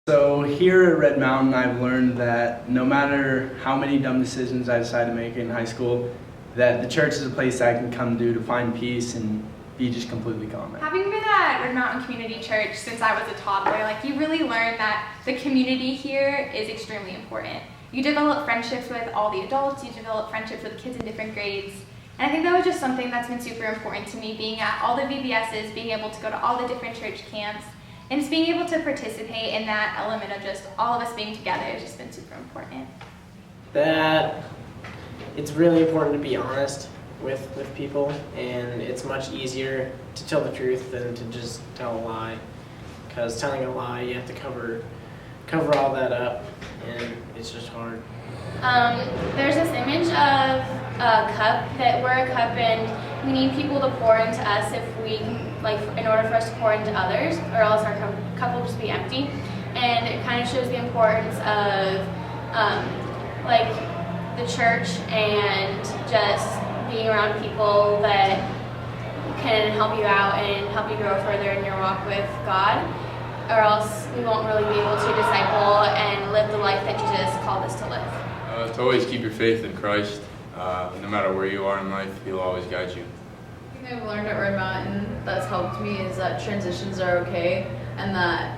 So here at Red Mountain, I've learned that no matter how many dumb decisions I decide to make in high school, that the church is a place I can come to find peace and be just completely calm. Having been at Red Mountain Community Church since I was a toddler, you really learn that the community here is extremely important. You develop friendships with all the adults, you develop friendships with kids in different grades, and I think that was just something that's been super important to me, being at all the VBSs, being able to go to all the different church camps, and just being able to participate in that element of just all of us being together has just been super important. That it's really important to be honest with people, and it's much easier to tell the truth than to just tell a lie, because telling a lie you have to cover all that up, and it's just hard. There's this image of a cup, that we're a cup and we need people to pour into us if we can, in order for us to pour into others, or else our cup will just be empty. And it kind of shows the importance of the church and just being around people that can help you out and help you grow further in your walk with God, or else we won't really be able to disciple and live the life that Jesus called us to live. To always keep your faith in Christ. No matter where you are in life, He'll always guide you. The thing I've learned at Red Mountain that's helped me is that transitions are okay, and that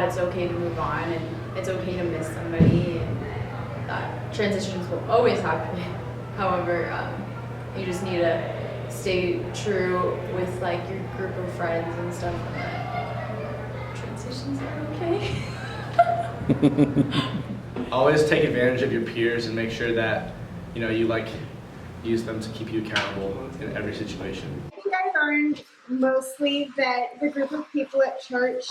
it's okay to move on, and it's okay to miss somebody, and that transitions will always happen. However, you just need to stay true with your group of friends and stuff, and that transitions are okay. Always take advantage of your peers and make sure that you use them to keep you accountable in every situation. I think I learned mostly that the group of people at church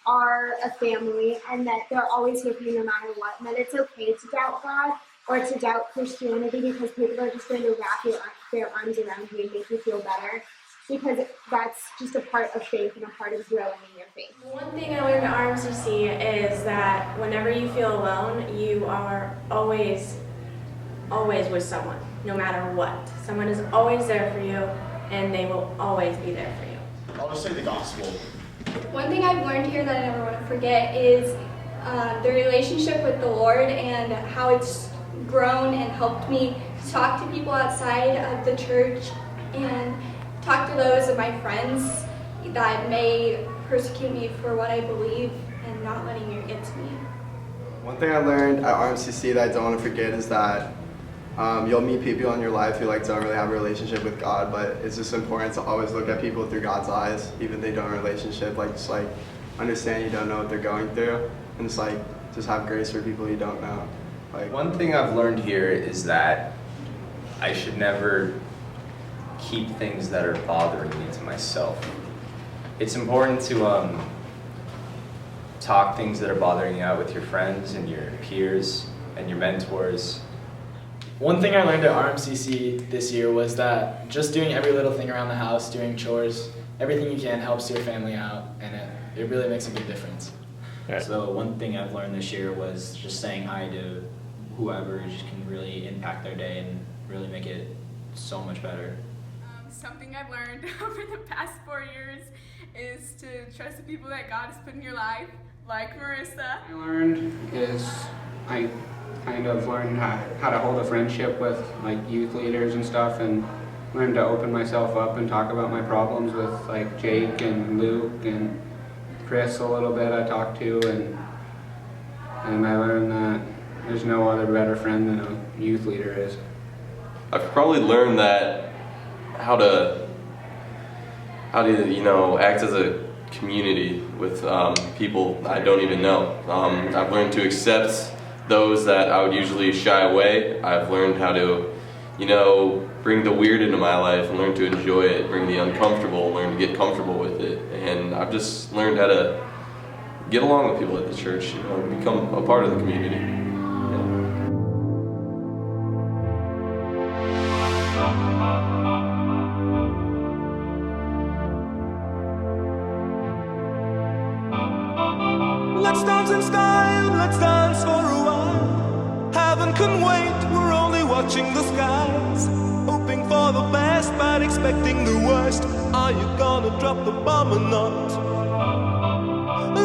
are a family, and that they're always with you no matter what, and that it's okay to doubt God or to doubt Christianity, because people are just going to wrap their arms around you and make you feel better, because that's just a part of faith and a part of growing in your faith. One thing I learned at RMCC is that whenever you feel alone, you are always with someone, no matter what. Someone is always there for you, and they will always be there for you. I'll just say the gospel. One thing I've learned here that I never want to forget is the relationship with the Lord, and how it's grown and helped me to talk to people outside of the church and talk to those of my friends that may persecute me for what I believe, and not letting it get to me. One thing I learned at RMCC that I don't want to forget is that you'll meet people in your life who don't really have a relationship with God, but it's just important to always look at people through God's eyes, even if they don't have a relationship. Understand you don't know what they're going through, and just have grace for people you don't know. One thing I've learned here is that I should never keep things that are bothering me to myself. It's important to talk things that are bothering you out with your friends and your peers and your mentors. One thing I learned at RMCC this year was that just doing every little thing around the house, doing chores, everything you can helps your family out, and it really makes a big difference. So one thing I've learned this year was just saying hi to whoever just can really impact their day and really make it so much better. Something I've learned over the past 4 years is to trust the people that God has put in your life, like Marissa. I learned is I kind of learned how to hold a friendship with youth leaders and stuff, and learned to open myself up and talk about my problems with Jake and Luke and Chris a little bit I talked to, and I learned that there's no other better friend than a youth leader is. I've probably learned that how to act as a community with people I don't even know. I've learned to accept those that I would usually shy away. I've learned how to bring the weird into my life and learn to enjoy it, bring the uncomfortable, learn to get comfortable with it. And I've just learned how to get along with people at the church, become a part of the community. Let's dance in style, let's dance for a while. Heaven can wait, we're only watching the skies. Hoping for the best, but expecting the worst. Are you gonna drop the bomb or not?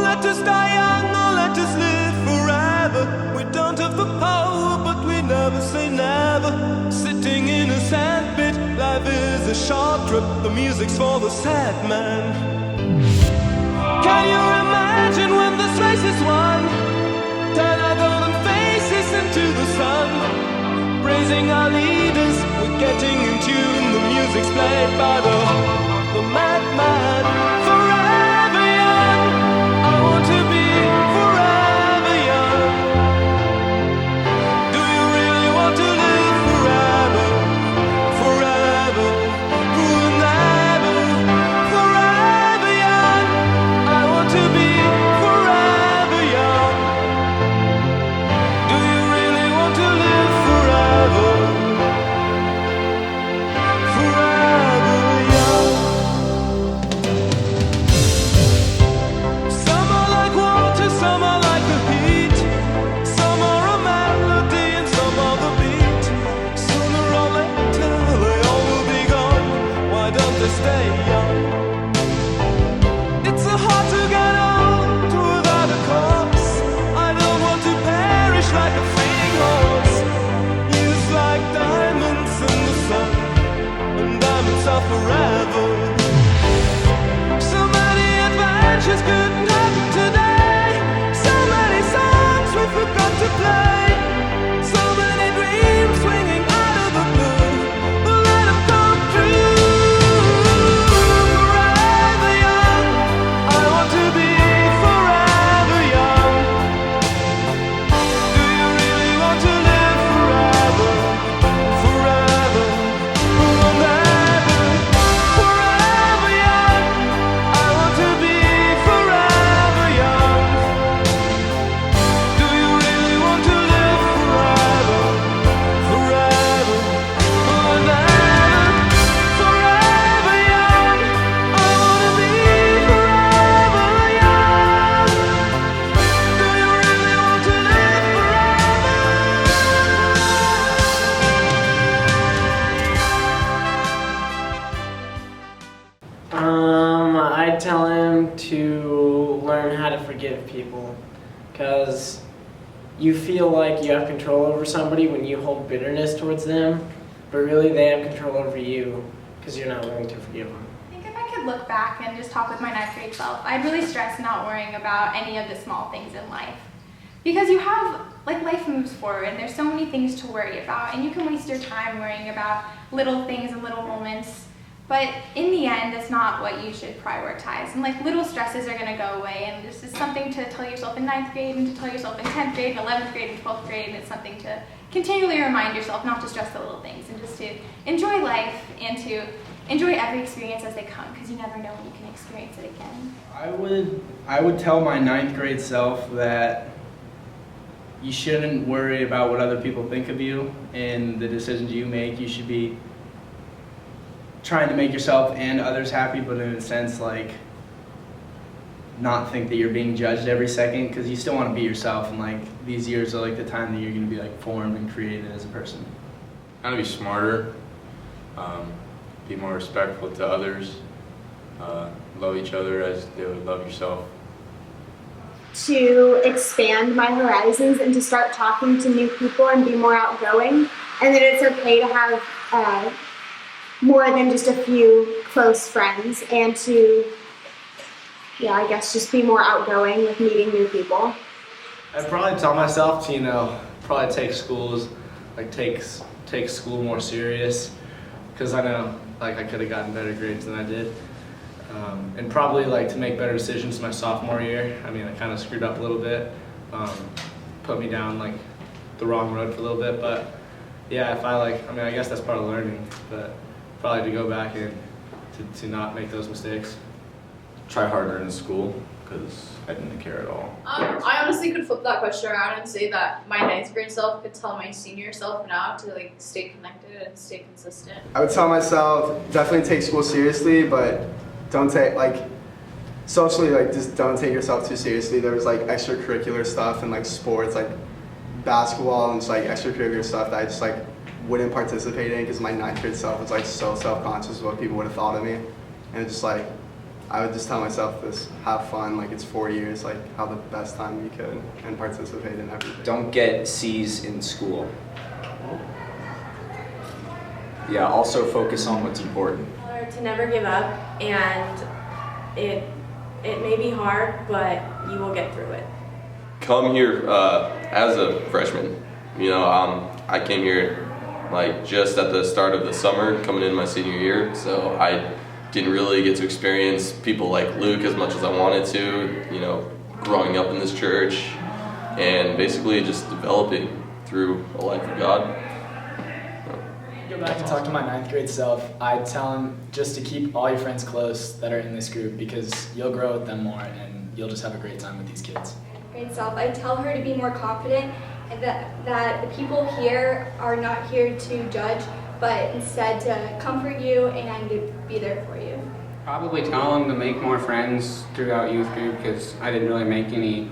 let us die young or let us live forever. We don't have the power, but we never say never. Sitting in a sandpit, life is a short trip. The music's for the sad man. Can you imagine when this race is won? Turn our golden faces into the sun. Praising our leaders, we're getting in tune. The music's played by the madman. Forever young, I want to be forever young. Do you really want to live forever? Forever, forever, forever young. I want to be forever young. Do you really want to live forever? Forever young. Some are like water, some are like the heat. Some are a melody and some are the beat. Sooner or later they all will be gone. Why don't they stay young? It's so hard to get old without a cause. I don't want to perish like a fleeting horse. Used like diamonds in the sun, and diamonds are forever. So many adventures couldn't happen today. So many songs we forgot to play. So many dreams swinging out of the blue. We'll let them come true. Forever young, I want to be forever young. Do you really want to live forever? Forever, forever, forever young. I want to be forever young. Do you really want to live forever? Forever, forever, forever young. I want to be forever young. Do you really want to live I'd tell him to learn how to forgive people, because you feel like you have control over somebody when you hold bitterness towards them, but really they have control over you because you're not willing to forgive them. I think if I could look back and just talk with my 9th grade self, I'd really stress not worrying about any of the small things in life. Because you have, like, life moves forward and there's so many things to worry about, and you can waste your time worrying about little things and little moments. But in the end, that's not what you should prioritize. And like little stresses are gonna go away, and this is something to tell yourself in 9th grade and to tell yourself in 10th grade, 11th grade, and 12th grade, and it's something to continually remind yourself not to stress the little things and just to enjoy life and to enjoy every experience as they come, because you never know when you can experience it again. I would tell my 9th grade self that you shouldn't worry about what other people think of you and the decisions you make. You should be trying to make yourself and others happy, but in a sense, like, not think that you're being judged every second, because you still want to be yourself, and like these years are like the time that you're going to be like formed and created as a person. Kind of be smarter, be more respectful to others, love each other as they would love yourself. To expand my horizons and to start talking to new people and be more outgoing, and that it's okay to have more than just a few close friends, and to, I guess, just be more outgoing with meeting new people. I'd probably tell myself to, probably take school more serious, because I know, I could have gotten better grades than I did. And probably, to make better decisions my sophomore year. I kind of screwed up a little bit, put me down, the wrong road for a little bit, but yeah, if I guess that's part of learning, but probably to go back and to not make those mistakes. Try harder in school, because I didn't care at all. I honestly could flip that question around and say that my 9th grade self could tell my senior self now to stay connected and stay consistent. I would tell myself, definitely take school seriously, but don't take, socially, just don't take yourself too seriously. There was extracurricular stuff and sports, basketball and just extracurricular stuff that I just wouldn't participate in, because my 9th grade self was so self-conscious of what people would have thought of me. And it's just I would just tell myself this: have fun. Like it's 4 years. Like have the best time you could and participate in everything. Don't get C's in school. Yeah, also focus on what's important. Or to never give up, and it may be hard, but you will get through it. Come here as a freshman. You know, I came here like just at the start of the summer, coming in my senior year, so I didn't really get to experience people like Luke as much as I wanted to. You know, growing up in this church and basically just developing through a life of God. Go back and talk to my 9th grade self. I'd tell him just to keep all your friends close that are in this group, because you'll grow with them more and you'll just have a great time with these kids. Great self. I tell her to be more confident and that the people here are not here to judge, but instead to comfort you and to be there for you. Probably tell them to make more friends throughout youth group, because I didn't really make any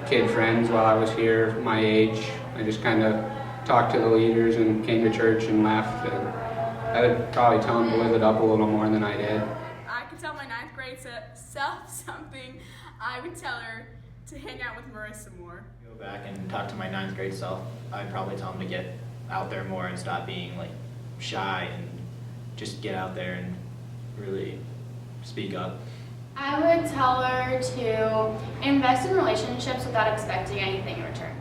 kid friends while I was here my age. I just kind of talked to the leaders and came to church and left. And I would probably tell them to live it up a little more than I did. I could tell my 9th grade self something. I would tell her to hang out with Marissa more. Go back and talk to my 9th grade self. I'd probably tell him to get out there more and stop being like shy and just get out there and really speak up. I would tell her to invest in relationships without expecting anything in return.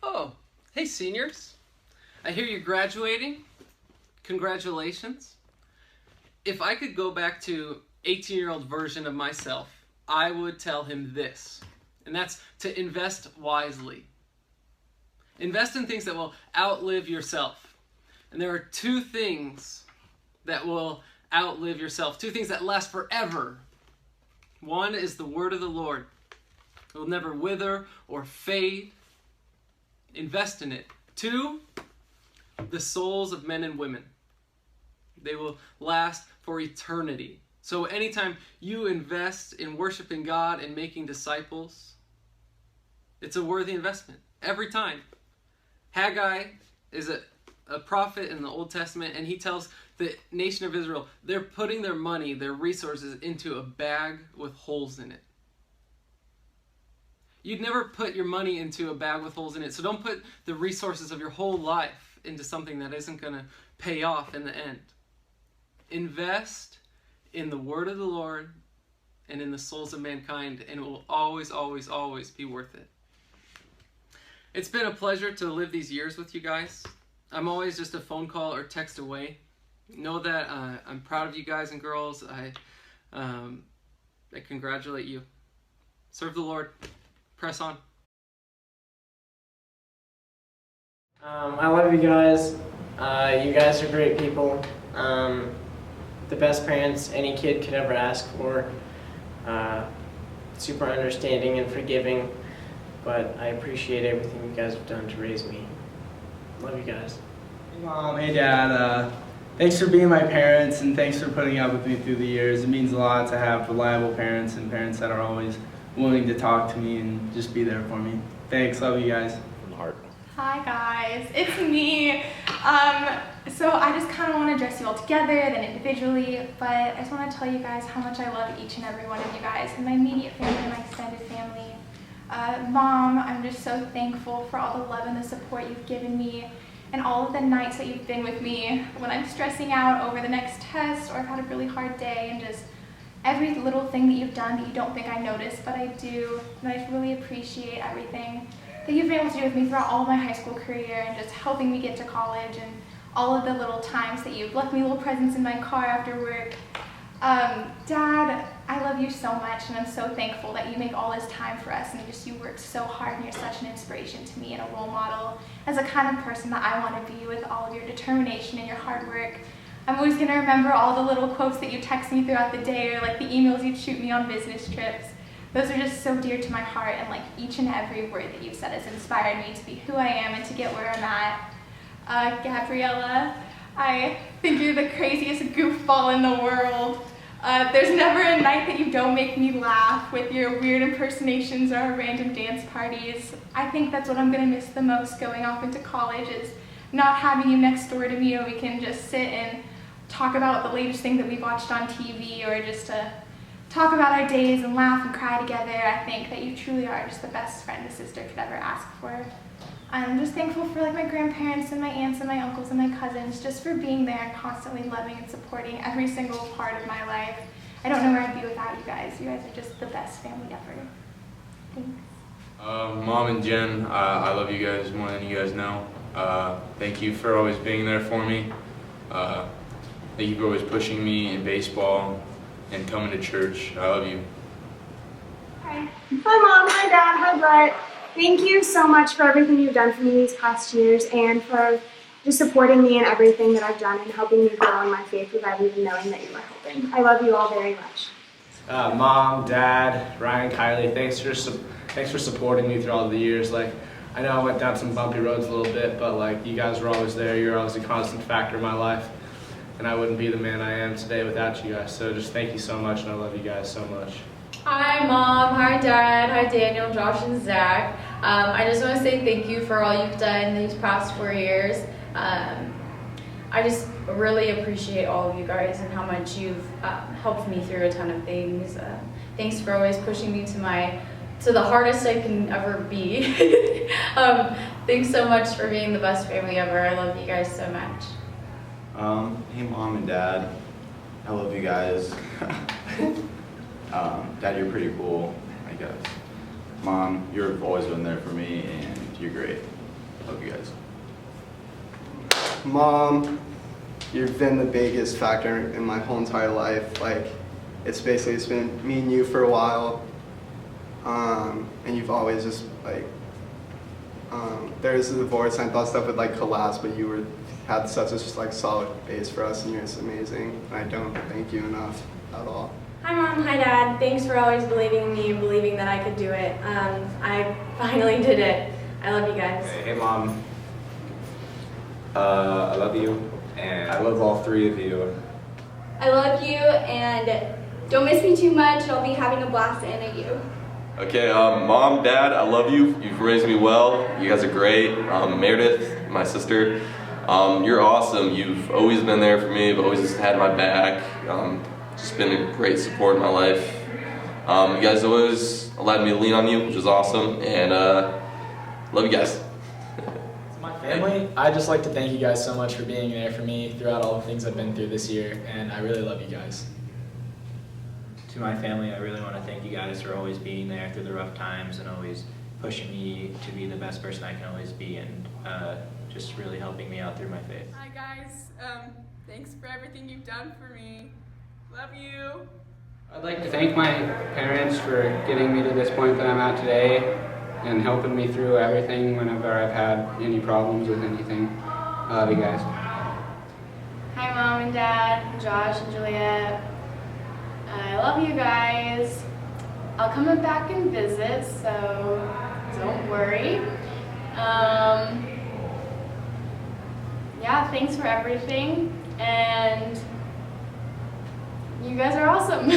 Oh, hey seniors. I hear you're graduating. Congratulations. If I could go back to 18-year-old version of myself, I would tell him this, and that's to invest wisely. Invest in things that will outlive yourself. And there are 2 things that will outlive yourself, 2 things that last forever. One is the word of the Lord. It will never wither or fade. Invest in it. 2, the souls of men and women. They will last for eternity. So anytime you invest in worshiping God and making disciples, it's a worthy investment. Every time. Haggai is a prophet in the Old Testament, and he tells the nation of Israel, they're putting their money, their resources into a bag with holes in it. You'd never put your money into a bag with holes in it, so don't put the resources of your whole life into something that isn't going to pay off in the end. Invest in the word of the Lord and in the souls of mankind, and it will always, always, always be worth it. It's been a pleasure to live these years with you guys. I'm always just a phone call or text away. Know that I'm proud of you guys and girls. I congratulate you. Serve the Lord. Press on. I love you guys. You guys are great people. The best parents any kid could ever ask for. Super understanding and forgiving, but I appreciate everything you guys have done to raise me. Love you guys. Hey Mom, hey Dad, thanks for being my parents and thanks for putting up with me through the years. It means a lot to have reliable parents and parents that are always willing to talk to me and just be there for me. Thanks, love you guys. From the heart. Hi guys, it's me. So I just kind of want to address you all together, then individually, but I just want to tell you guys how much I love each and every one of you guys, and my immediate family and my extended family. Mom, I'm just so thankful for all the love and the support you've given me, and all of the nights that you've been with me when I'm stressing out over the next test or I've had a really hard day, and just every little thing that you've done that you don't think I noticed, but I do, and I just really appreciate everything that you've been able to do with me throughout all of my high school career and just helping me get to college, and all of the little times that you've left me little presents in my car after work. Dad, I love you so much, and I'm so thankful that you make all this time for us, and just you work so hard, and you're such an inspiration to me and a role model as a kind of person that I want to be, with all of your determination and your hard work. I'm always going to remember all the little quotes that you text me throughout the day, or like the emails you'd shoot me on business trips. Those are just so dear to my heart, and like each and every word that you've said has inspired me to be who I am and to get where I'm at. Gabriella, I think you're the craziest goofball in the world. There's never a night that you don't make me laugh with your weird impersonations or random dance parties. I think that's what I'm going to miss the most going off into college, is not having you next door to me, and we can just sit and talk about the latest thing that we've watched on TV, or just to talk about our days and laugh and cry together. I think that you truly are just the best friend a sister could ever ask for. I'm just thankful for like my grandparents and my aunts and my uncles and my cousins, just for being there and constantly loving and supporting every single part of my life. I don't know where I'd be without you guys. You guys are just the best family ever. Thanks. Mom and Jen, I love you guys more than you guys know. Thank you for always being there for me. Thank you for always pushing me in baseball and coming to church. I love you. Hi. Hi, Mom. Hi, Dad. Hi, Brett. Thank you so much for everything you've done for me these past years, and for just supporting me in everything that I've done and helping me grow in my faith without even knowing that you were helping. I love you all very much. Mom, Dad, Ryan, Kylie, thanks for supporting me through all the years. Like, I know I went down some bumpy roads a little bit, but like, you guys were always there. You're always a constant factor in my life, and I wouldn't be the man I am today without you guys. So just thank you so much, and I love you guys so much. Hi, Mom. Hi, Dad. Hi, Daniel, Josh, and Zach. I just want to say thank you for all you've done these past 4 years. I just really appreciate all of you guys and how much you've helped me through a ton of things. Thanks for always pushing me to the hardest I can ever be. Thanks so much for being the best family ever. I love you guys so much. Hey, Mom and Dad, I love you guys. Dad, you're pretty cool, I guess. Mom, you've always been there for me, and you're great. Love you guys. Mom, you've been the biggest factor in my whole entire life. Like, it's been me and you for a while, and you've always just like, there's a divorce and I thought stuff would like collapse, but you had such a just like solid base for us, and you're just amazing. And I don't thank you enough at all. Hi, Mom. Hi, Dad. Thanks for always believing in me and believing that I could do it. I finally did it. I love you guys. Hey, Mom. I love you, and I love all three of you. I love you, and don't miss me too much. I'll be having a blast at NAU. Okay, Mom, Dad, I love you. You've raised me well. You guys are great. Meredith, my sister, you're awesome. You've always been there for me. You've always had my back. Just been a great support in my life. You guys always allowed me to lean on you, which is awesome. And love you guys. Family, I'd just like to thank you guys so much for being there for me throughout all the things I've been through this year, and I really love you guys. To my family, I really want to thank you guys for always being there through the rough times and always pushing me to be the best person I can always be, and just really helping me out through my faith. Hi guys, thanks for everything you've done for me. Love you. I'd like to thank my parents for getting me to this point that I'm at today and helping me through everything whenever I've had any problems with anything. I love you guys. Hi, Mom and Dad, Josh and Juliet. I love you guys. I'll come back and visit, so don't worry. Yeah, thanks for everything, and you guys are awesome.